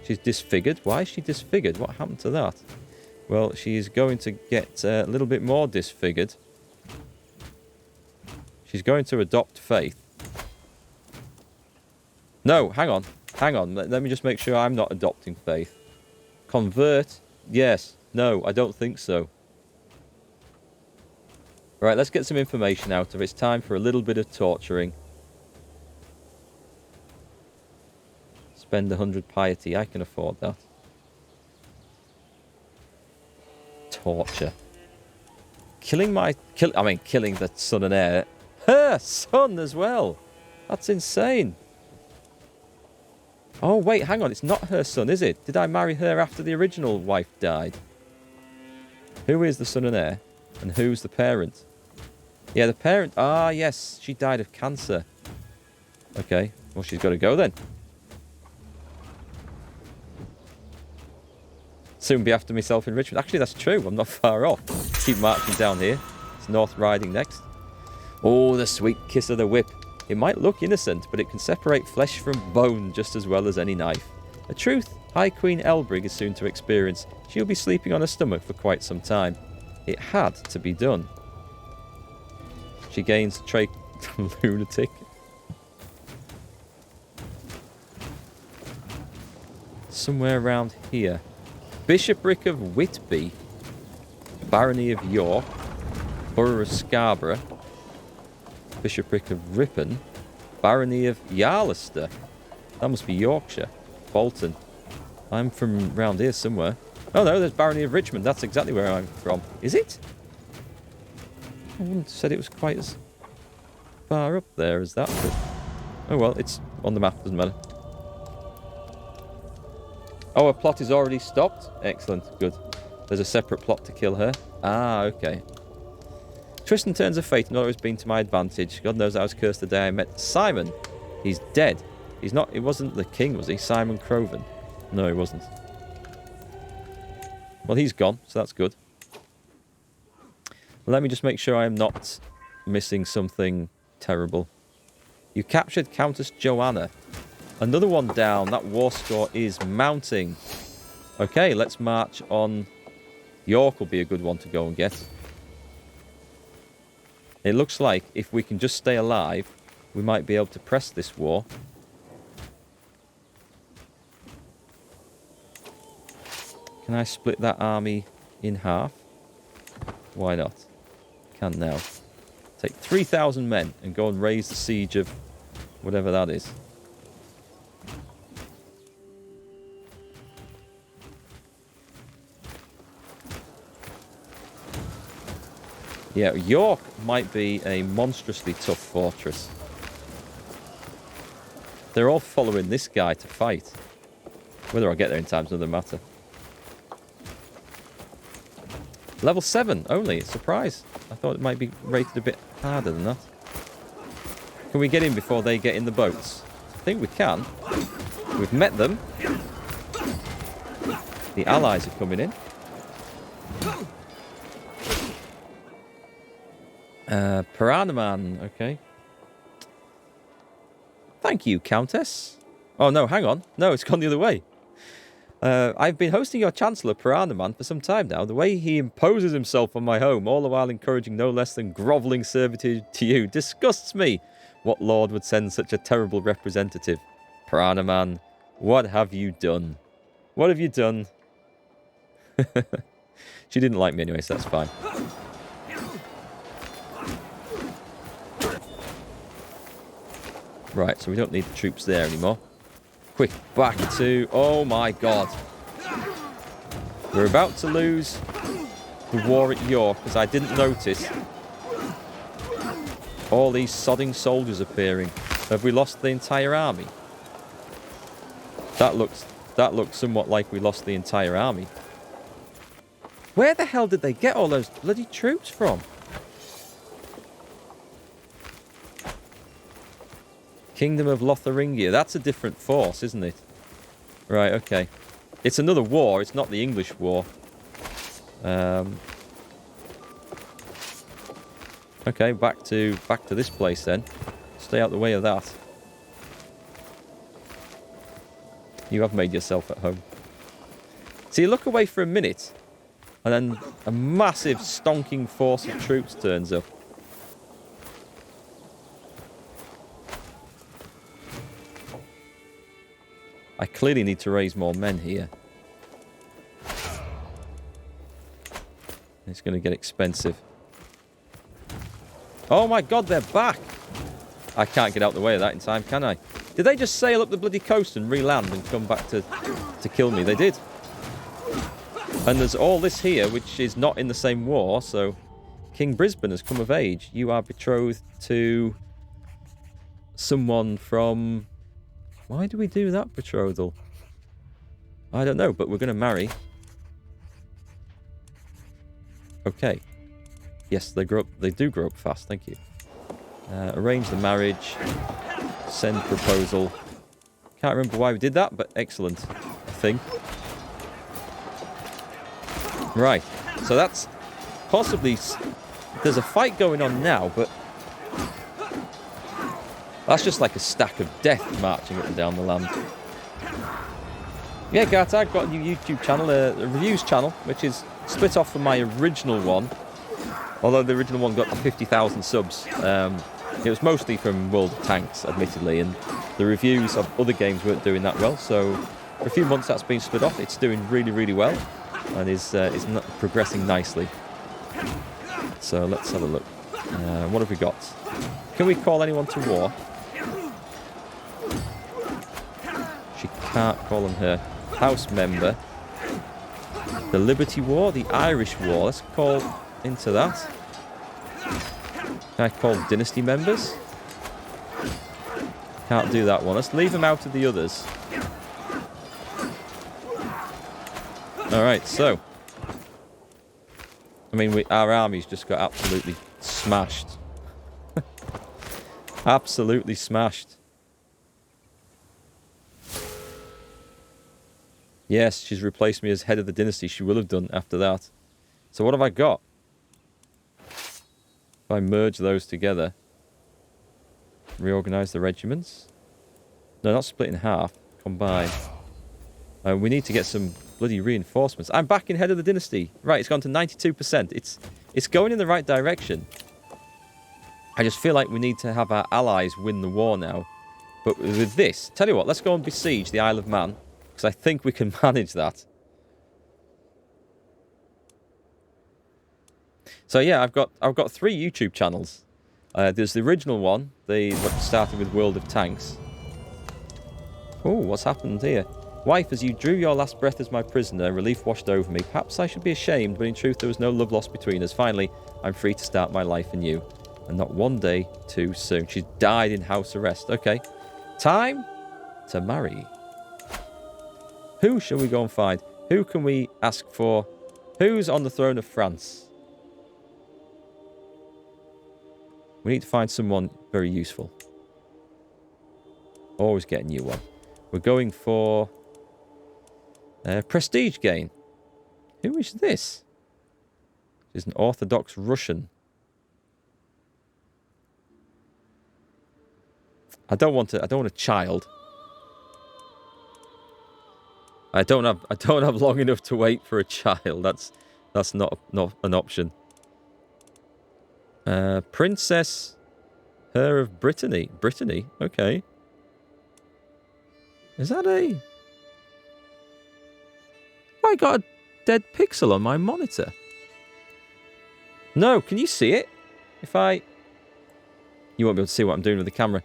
She's disfigured. Why is she disfigured? What happened to that? Well, she's going to get a little bit more disfigured. She's going to adopt faith. No, hang on. Hang on. Let me just make sure I'm not adopting faith. Convert. Yes. No, I don't think so. Right, let's get some information out of it. It's time for a little bit of torturing. Spend 100 piety. I can afford that. Torture. Killing the son and heir. Her son as well. That's insane. Oh, wait, hang on. It's not her son, is it? Did I marry her after the original wife died? Who is the son and heir? And who's the parent? Yeah, the parent. Ah, yes. She died of cancer. Okay. Well, she's got to go then. Soon be after myself in Richmond. Actually, that's true. I'm not far off. Keep marching down here. It's North Riding next. Oh, the sweet kiss of the whip. It might look innocent, but it can separate flesh from bone just as well as any knife. A truth High Queen Elbrig is soon to experience. She'll be sleeping on her stomach for quite some time. It had to be done. She gains trait lunatic. Somewhere around here. Bishopric of Whitby. Barony of York. Borough of Scarborough. Bishopric of Ripon. Barony of Yarlester. That must be Yorkshire. Bolton. I'm from round here somewhere. Oh no, there's Barony of Richmond. That's exactly where I'm from. Is it? I wouldn't have said it was quite as far up there as that. But... oh well, it's on the map, doesn't matter. Oh, a plot is already stopped? Excellent, good. There's a separate plot to kill her. Ah, okay. Twists and turns of fate have not always been to my advantage. God knows I was cursed the day I met Simon. He's dead. He's not... it wasn't the king, was he? Simon Croven. No, he wasn't. Well, he's gone, so that's good. Let me just make sure I'm not missing something terrible. You captured Countess Joanna. Another one down. That war score is mounting. Okay, let's march on. York will be a good one to go and get. It looks like if we can just stay alive, we might be able to press this war. Can I split that army in half? Why not? Can now. Take 3,000 men and go and raise the siege of whatever that is. Yeah, York might be a monstrously tough fortress. They're all following this guy to fight. Whether I get there in time is another matter. Level 7 only, surprise. I thought it might be rated a bit harder than that. Can we get in before they get in the boats? I think we can. We've met them. The allies are coming in. Piranaman, okay. Thank you, Countess. Oh, no, hang on. No, it's gone the other way. I've been hosting your Chancellor, Piranaman, for some time now. The way he imposes himself on my home, all the while encouraging no less than grovelling servitude to you, disgusts me. What lord would send such a terrible representative? Piranaman, what have you done? What have you done? She didn't like me anyway, so that's fine. Right, so we don't need the troops there anymore. Quick, back to... oh my god. We're about to lose the war at York, because I didn't notice all these sodding soldiers appearing. Have we lost the entire army? That looks somewhat like we lost the entire army. Where the hell did they get all those bloody troops from? Kingdom of Lotharingia. That's a different force, isn't it? Right, okay. It's another war. It's not the English war. Okay, back to this place then. Stay out the way of that. You have made yourself at home. So you look away for a minute, and then a massive stonking force of troops turns up. I clearly need to raise more men here. It's going to get expensive. Oh my god, they're back! I can't get out the way of that in time, can I? Did they just sail up the bloody coast and re-land and come back to kill me? They did. And there's all this here, which is not in the same war, so... King Brisbane has come of age. You are betrothed to... someone from... Why do we do that betrothal? I don't know, but we're going to marry. Okay. Yes, they grow up. They do grow up fast. Thank you. Arrange the marriage. Send proposal. Can't remember why we did that, but excellent thing. Right. So that's possibly... There's a fight going on now, but... That's just like a stack of death marching up and down the land. Yeah, Garth, I've got a new YouTube channel, a reviews channel, which is split off from my original one. Although the original one got 50,000 subs. It was mostly from World of Tanks, admittedly, and the reviews of other games weren't doing that well. So for a few months that's been split off. It's doing really, really well, and is progressing nicely. So let's have a look. What have we got? Can we call anyone to war? She can't call on her house member. The Liberty War, the Irish War. Let's call into that. Can I call dynasty members? Can't do that one. Let's leave them out of the others. Alright, so. I mean, our army's just got absolutely smashed. Absolutely smashed. Yes, she's replaced me as head of the dynasty. She will have done after that. So what have I got? If I merge those together. Reorganize the regiments. No, not split in half. Combine. We need to get some bloody reinforcements. I'm back in head of the dynasty. Right, it's gone to 92%. It's going in the right direction. I just feel like we need to have our allies win the war now. But with this, tell you what, let's go and besiege the Isle of Man. Because I think we can manage that. So yeah, I've got 3 YouTube channels. There's the original one, what started with World of Tanks. Oh, what's happened here? Wife, as you drew your last breath as my prisoner, relief washed over me. Perhaps I should be ashamed, but in truth there was no love lost between us. Finally, I'm free to start my life anew. And not one day too soon. She's died in house arrest. Okay. Time to marry. Who shall we go and find? Who can we ask for? Who's on the throne of France? We need to find someone very useful. Always get a new one. We're going for prestige gain. Who is this? She's an Orthodox Russian. I don't want a child. I don't have long enough to wait for a child. That's not an option. Princess Her of Brittany. Brittany? Okay. Is that a... I got a dead pixel on my monitor. No, can you see it? If I... You won't be able to see what I'm doing with the camera.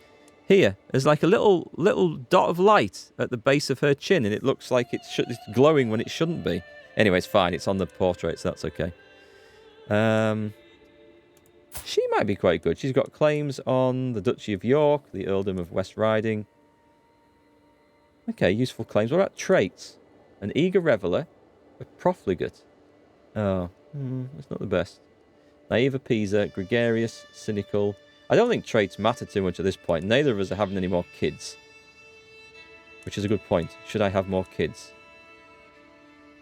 Here, there's like a little dot of light at the base of her chin, and it looks like it's glowing when it shouldn't be. Anyway, it's fine. It's on the portrait, so that's okay. She might be quite good. She's got claims on the Duchy of York, the Earldom of West Riding. Okay, useful claims. What about traits? An eager reveller, a profligate. Oh, that's not the best. Naive appeaser, gregarious, cynical. I don't think traits matter too much at this point. Neither of us are having any more kids. Which is a good point. Should I have more kids?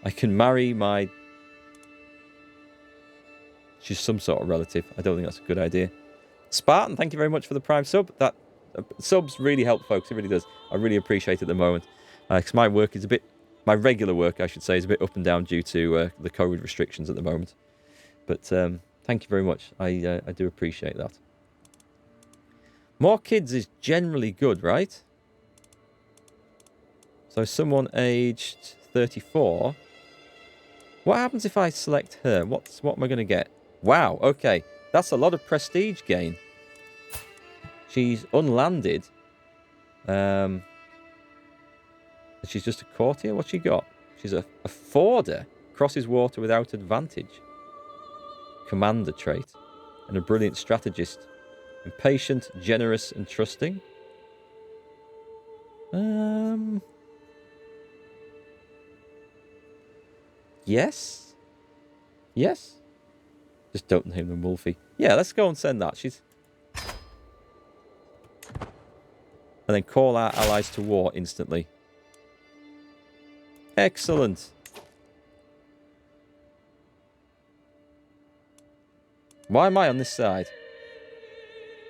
I can marry my... She's some sort of relative. I don't think that's a good idea. Spartan, thank you very much for the Prime sub. That subs really help, folks. It really does. I really appreciate it at the moment. Because my work is a bit... My regular work, I should say, is a bit up and down due to the COVID restrictions at the moment. But thank you very much. I do appreciate that. More kids is generally good, right? So someone aged 34. What happens if I select her? What am I going to get? Wow, okay. That's a lot of prestige gain. She's unlanded. She's just a courtier. What's she got? She's a forder. Crosses water without advantage. Commander trait. And a brilliant strategist. Impatient, generous, and trusting. Yes. Yes. Just don't name them Wolfie. Yeah, let's go and send that. She's... And then call our allies to war instantly. Excellent. Why am I on this side?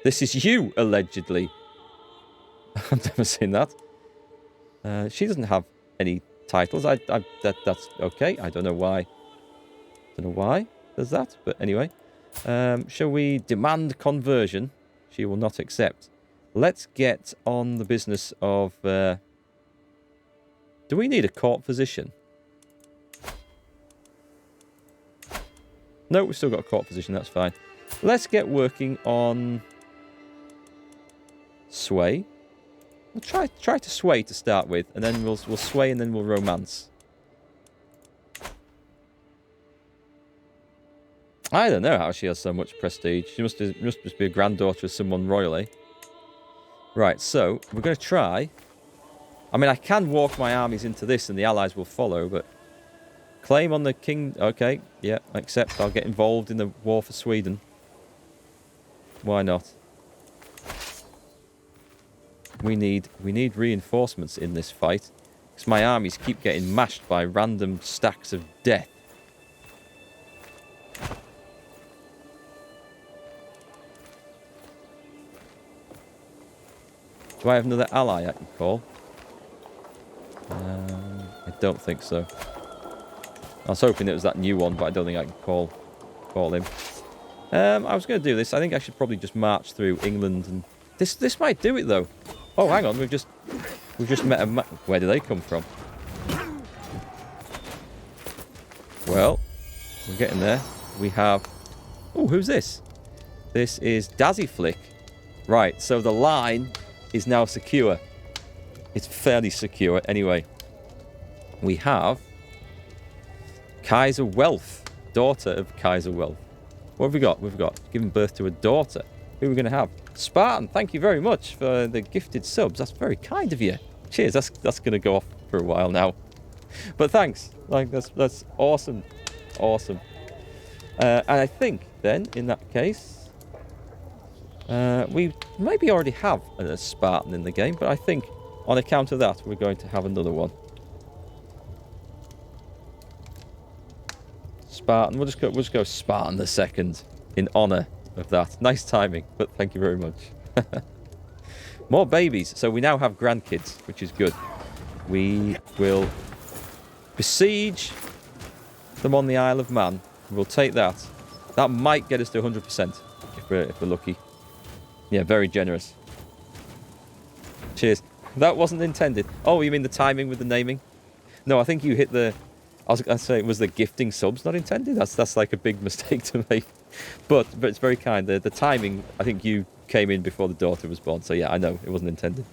This is you, allegedly. I've never seen that. She doesn't have any titles. That's okay. I don't know why. Don't know why there's that. But anyway. Shall we demand conversion? She will not accept. Let's get on the business of... do we need a court physician? No, we've still got a court physician. That's fine. Let's get working on... sway. We'll try to sway to start with, and then we'll sway, and then we'll romance. I don't know how she has so much prestige. She must just be a granddaughter of someone royal, eh? Right, so we're going to try. I mean, I can walk my armies into this, and the allies will follow, but claim on the king. Okay, yeah, accept. I'll get involved in the war for Sweden. Why not? We need reinforcements in this fight, because my armies keep getting mashed by random stacks of death. Do I have another ally I can call? I don't think so. I was hoping it was that new one, but I don't think I can call him. I was going to do this. I think I should probably just march through England, and this might do it though. Oh, hang on, we've just met a where do they come from? Well, we're getting there. We have... Oh, who's this? This is Dazzy Flick. Right, so the line is now secure. It's fairly secure. Anyway, we have Kaiser Wealth, daughter of Kaiser Wealth. What have we got? We've got given birth to a daughter. Who are we going to have? Spartan, thank you very much for the gifted subs. That's very kind of you. Cheers. That's going to go off for a while now. But thanks. Like that's awesome. Awesome. And I think then, in that case, we maybe already have a Spartan in the game, but I think on account of that, we're going to have another one. Spartan. We'll just go Spartan the second in honor of that. Nice timing, but thank you very much. More babies. So we now have grandkids, which is good. We will besiege them on the Isle of Man. We'll take that. That might get us to 100% if we're lucky. Yeah, very generous. Cheers. That wasn't intended. Oh, you mean the timing with the naming? No, I think you hit the... I was going to say, was the gifting subs not intended? That's like a big mistake to make. But it's very kind. The timing, I think you came in before the daughter was born. So yeah, I know, it wasn't intended.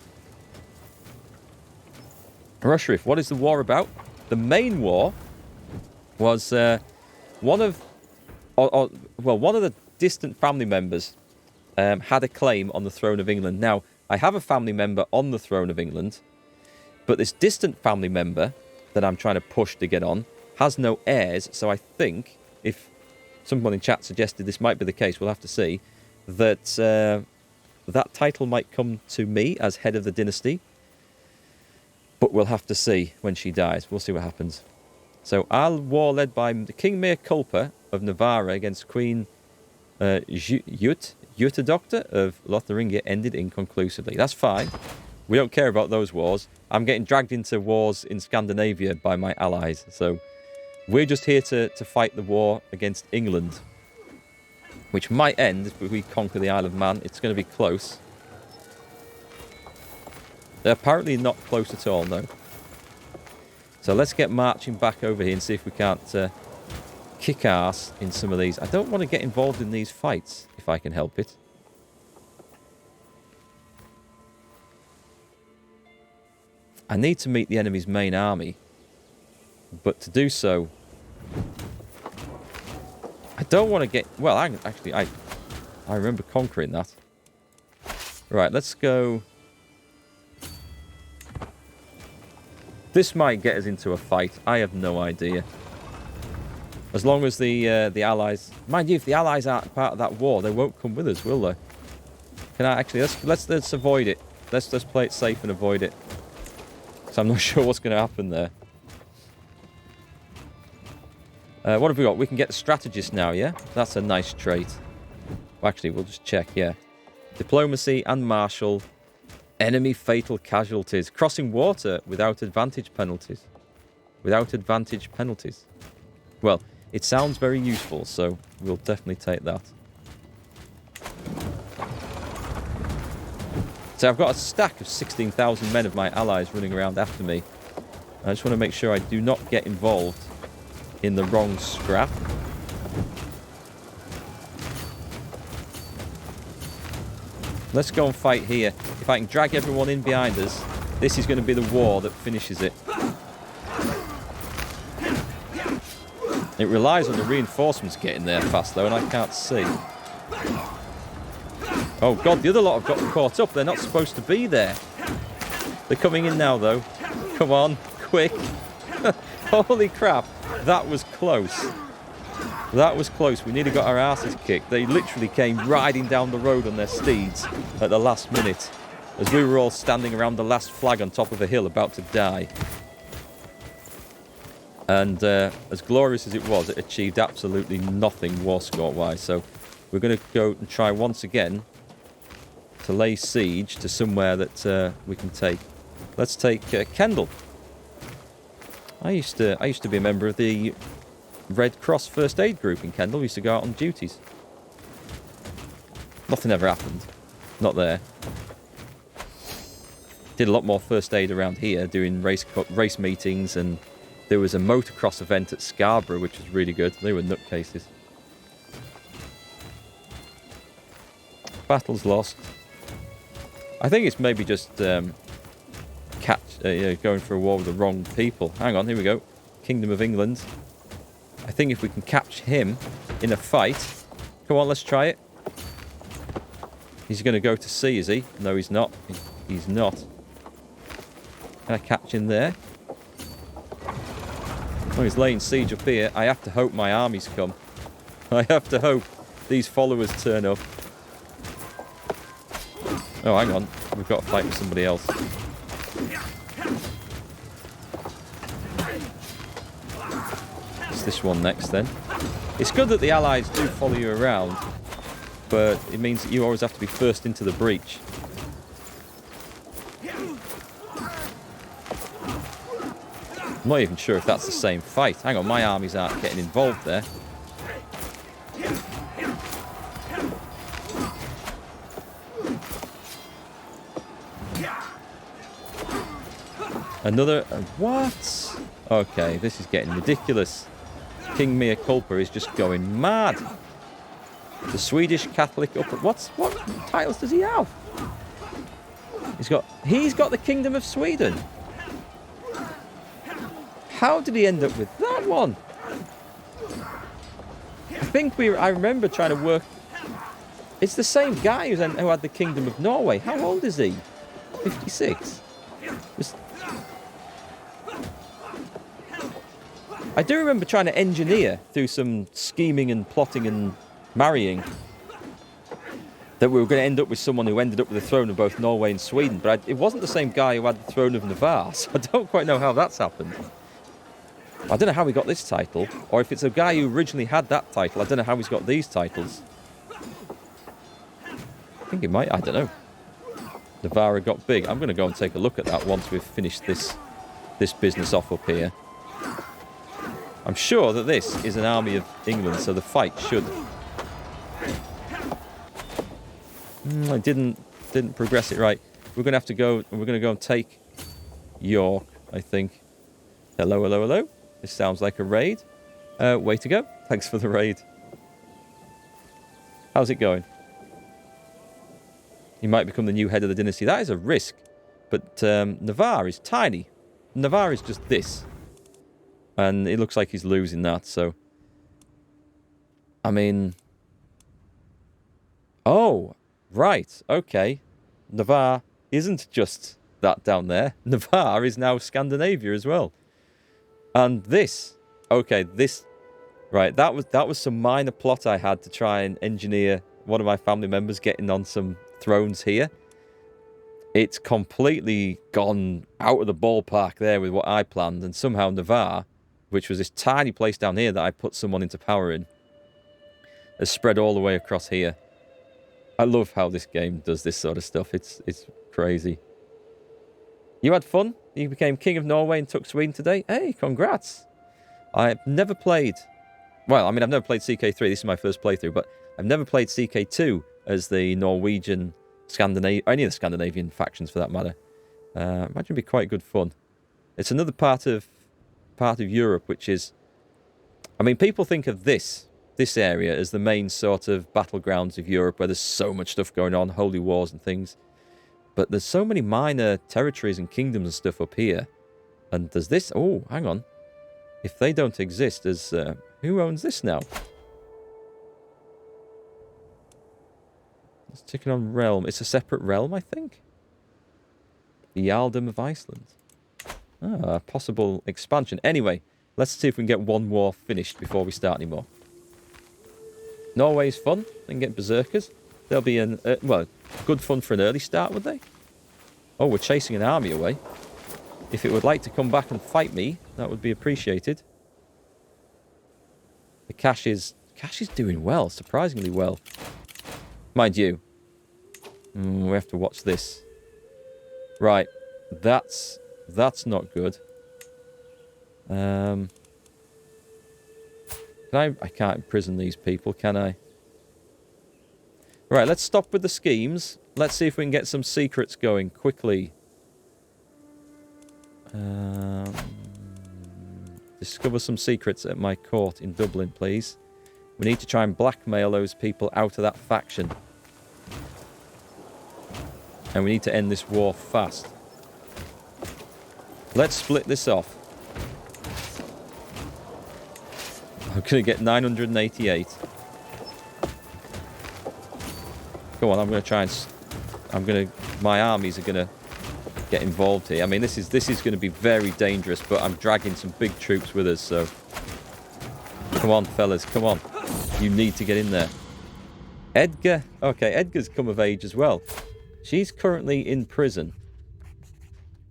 Rushriff, what is the war about? The main war was one of the distant family members had a claim on the throne of England. Now, I have a family member on the throne of England, but this distant family member that I'm trying to push to get on has no heirs. So I think, if someone in chat suggested this might be the case, we'll have to see, that that title might come to me as head of the dynasty. But we'll have to see when she dies. We'll see what happens. So our war led by King Mea Culpa of Navarra against Queen Jutta Doctor of Lotharingia ended inconclusively. That's fine. We don't care about those wars. I'm getting dragged into wars in Scandinavia by my allies. So we're just here to fight the war against England, which might end if we conquer the Isle of Man. It's going to be close. They're apparently not close at all, no. So let's get marching back over here and see if we can't kick ass in some of these. I don't want to get involved in these fights, if I can help it. I need to meet the enemy's main army. But to do so, I don't want to get... Well, I remember conquering that. Right, let's go... This might get us into a fight. I have no idea. As long as the allies... Mind you, if the allies aren't part of that war, they won't come with us, will they? Can I actually... Let's avoid it. Let's play it safe and avoid it. So I'm not sure what's going to happen there. What have we got? We can get the strategist now, yeah? That's a nice trait. Well, actually, we'll just check, yeah. Diplomacy and martial. Enemy fatal casualties. Crossing water without advantage penalties. Without advantage penalties. Well, it sounds very useful, so we'll definitely take that. So I've got a stack of 16,000 men of my allies running around after me. I just want to make sure I do not get involved in the wrong scrap. Let's go and fight here. If I can drag everyone in behind us, this is going to be the war that finishes it. It relies on the reinforcements getting there fast, though, and I can't see. Oh, God, the other lot have got caught up. They're not supposed to be there. They're coming in now, though. Come on, quick. Holy crap, that was close. That was close. We nearly got our asses kicked. They literally came riding down the road on their steeds at the last minute, as we were all standing around the last flag on top of a hill about to die. And as glorious as it was, it achieved absolutely nothing war score-wise. So we're going to go and try once again to lay siege to somewhere that we can take. Let's take Kendal. I used to be a member of the Red Cross First Aid Group in Kendal. We used to go out on duties. Nothing ever happened. Not there. Did a lot more first aid around here, doing race meetings, and there was a motocross event at Scarborough, which was really good. They were nutcases. Battles lost. I think it's maybe just going for a war with the wrong people. Hang on, here we go. Kingdom of England. I think if we can catch him in a fight... Come on, let's try it. He's going to go to sea, is he? No, he's not. He's not. Can I catch him there? Oh, he's laying siege up here. I have to hope my armies come. I have to hope these followers turn up. Oh, hang on. We've got to fight with somebody else. It's this one next, then. It's good that the allies do follow you around, but it means that you always have to be first into the breach. I'm not even sure if that's the same fight. Hang on, my armies aren't getting involved there. Another... what? Okay, this is getting ridiculous. King Mea Culpa is just going mad. The Swedish Catholic upper... what titles does he have? He's got the Kingdom of Sweden. How did he end up with that one? I remember trying to work... It's the same guy who had the Kingdom of Norway. How old is he? 56? I do remember trying to engineer through some scheming and plotting and marrying that we were going to end up with someone who ended up with the throne of both Norway and Sweden, but it wasn't the same guy who had the throne of Navarre, so I don't quite know how that's happened. I don't know how he got this title, or if it's a guy who originally had that title, I don't know how he's got these titles. I think he might, I don't know. Navarra got big. I'm going to go and take a look at that once we've finished this business off up here. I'm sure that this is an army of England, so the fight should... I didn't progress it right. We're going to have to go... We're going to go and take York, I think. Hello, hello, hello. This sounds like a raid. Way to go. Thanks for the raid. How's it going? He might become the new head of the dynasty. That is a risk. But Navarre is tiny. Navarre is just this. And it looks like he's losing that, so... I mean... Oh, right, okay. Navarre isn't just that down there. Navarre is now Scandinavia as well. And this... Okay, this... Right, that was some minor plot I had to try and engineer one of my family members getting on some thrones here. It's completely gone out of the ballpark there with what I planned, and somehow Navarre, which was this tiny place down here that I put someone into power in, has spread all the way across here. I love how this game does this sort of stuff. It's crazy. You had fun? You became King of Norway and took Sweden today? Hey, congrats. I've never played... Well, I mean, I've never played CK3. This is my first playthrough, but I've never played CK2 as the Norwegian, any of the Scandinavian factions for that matter. Imagine it'd be quite good fun. It's another part of Europe, which is... I mean, people think of this area as the main sort of battlegrounds of Europe, where there's so much stuff going on, holy wars and things. But there's so many minor territories and kingdoms and stuff up here. And there's this... Oh, hang on. If they don't exist, there's... who owns this now? It's ticking on realm. It's a separate realm, I think. The Jarldom of Iceland. Ah, possible expansion. Anyway, let's see if we can get one war finished before we start anymore. Norway's fun. They can get berserkers. They'll be well, good fun for an early start, would they? Oh, we're chasing an army away. If it would like to come back and fight me, that would be appreciated. The cash is doing well, surprisingly well. Mind you, we have to watch this. Right, that's not good. I can't imprison these people, can I? Right, let's stop with the schemes. Let's see if we can get some secrets going quickly. Discover some secrets at my court in Dublin, please. We need to try and blackmail those people out of that faction. And we need to end this war fast. Let's split this off. I'm going to get 988. Come on, I'm going to try and... My armies are going to get involved here. I mean, this is going to be very dangerous, but I'm dragging some big troops with us, so... Come on, fellas, come on. You need to get in there. Edgar... Okay, Edgar's come of age as well. She's currently in prison.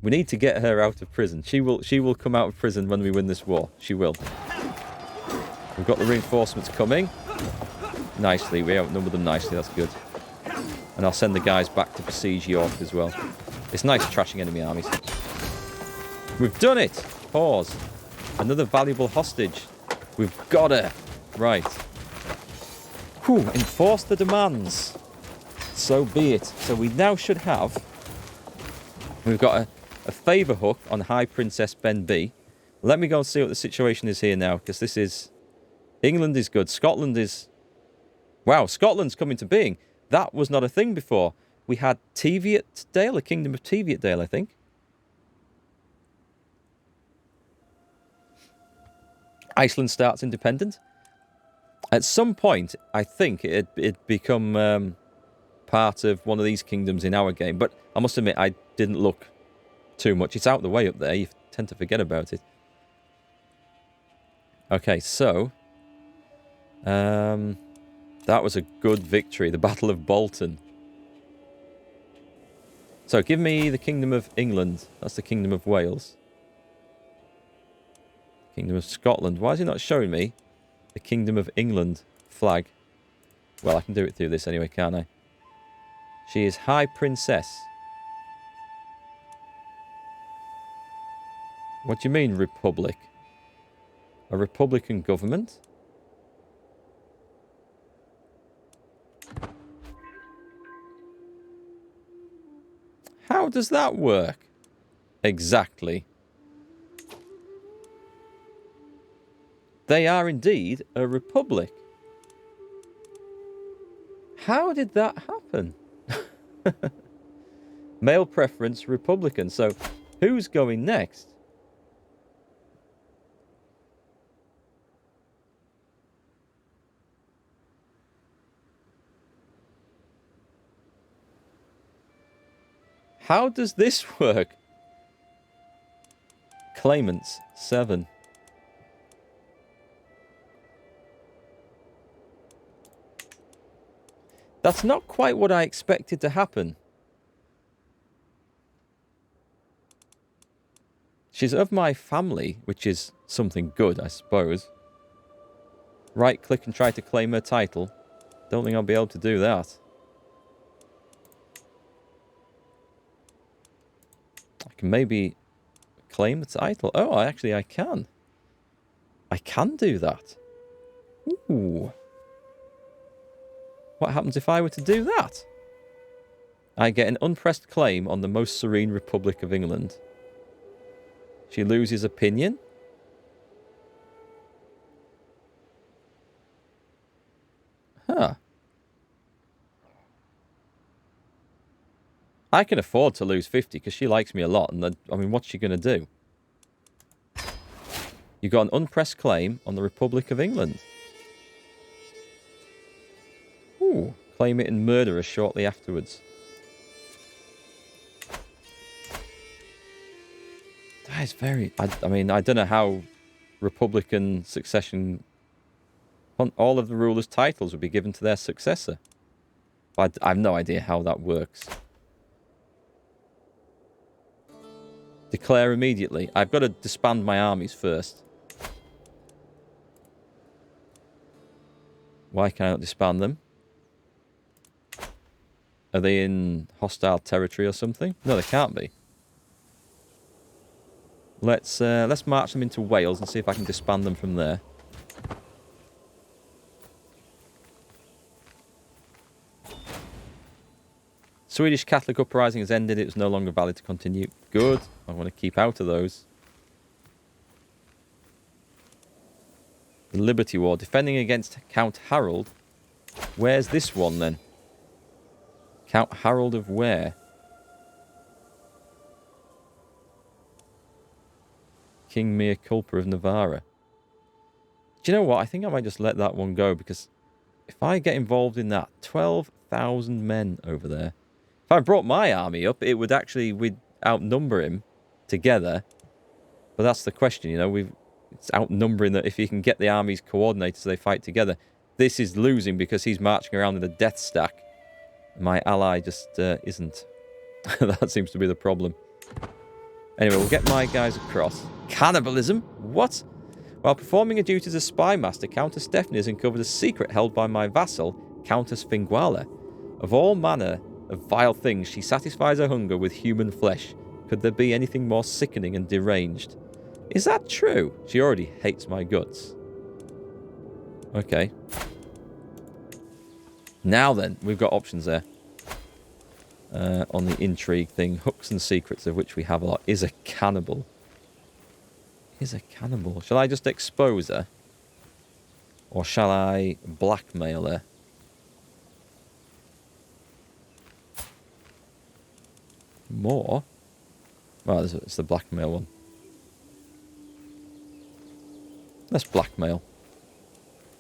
We need to get her out of prison. She will come out of prison when we win this war. She will. We've got the reinforcements coming. Nicely. We outnumber them nicely. That's good. And I'll send the guys back to besiege York as well. It's nice trashing enemy armies. We've done it! Pause. Another valuable hostage. We've got her. Right. Whew. Enforce the demands. So be it. So we now should have... We've got a favour hook on High Princess Ben B. Let me go and see what the situation is here now, because this is... England is good. Scotland is... Wow, Scotland's coming to being. That was not a thing before. We had Teviotdale, a kingdom of Teviotdale, I think. Iceland starts independent. At some point, I think it'd become part of one of these kingdoms in our game. But I must admit, I didn't look too much. It's out the way up there. You tend to forget about it. Okay, so... that was a good victory. The Battle of Bolton. So, give me the Kingdom of England. That's the Kingdom of Wales. Kingdom of Scotland. Why is it not showing me the Kingdom of England flag? Well, I can do it through this anyway, can't I? She is High Princess. What do you mean, republic? A republican government? How does that work? Exactly. They are indeed a republic. How did that happen? Male preference, Republican. So, who's going next? How does this work? Claimants, 7. That's not quite what I expected to happen. She's of my family, which is something good, I suppose. Right-click and try to claim her title. Don't think I'll be able to do that. I can maybe claim the title. Oh, actually, I can. I can do that. Ooh. What happens if I were to do that? I get an unpressed claim on the most serene Republic of England. She loses opinion? Huh. I can afford to lose 50 because she likes me a lot. And I mean, what's she going to do? You got an unpressed claim on the Republic of England. Ooh. Claim it and murder her shortly afterwards. That is very... I mean, I don't know how Republican succession... All of the rulers' titles would be given to their successor. I have no idea how that works. Declare immediately. I've got to disband my armies first. Why can I not disband them? Are they in hostile territory or something? No, they can't be. Let's march them into Wales and see if I can disband them from there. Swedish Catholic uprising has ended. It was no longer valid to continue. Good. I want to keep out of those. The Liberty War. Defending against Count Harold. Where's this one then? Count Harold of where? King Mea Culpa of Navarra. Do you know what? I think I might just let that one go because if I get involved in that, 12,000 men over there. If I brought my army up, it would actually, we'd outnumber him together. But that's the question, you know, it's outnumbering that if you can get the armies coordinated so they fight together. This is losing because he's marching around in a death stack. My ally just isn't. That seems to be the problem. Anyway, we'll get my guys across. Cannibalism? What? While performing a duty as a spy master, Countess Stephanie has uncovered a secret held by my vassal, Countess Finguala. Of all manner of vile things, she satisfies her hunger with human flesh. Could there be anything more sickening and deranged? Is that true? She already hates my guts. Okay. Now then, we've got options there. On the intrigue thing. Hooks and secrets, of which we have a lot. Is a cannibal. Is a cannibal. Shall I just expose her? Or shall I blackmail her? More? Well, it's the blackmail one. Let's blackmail.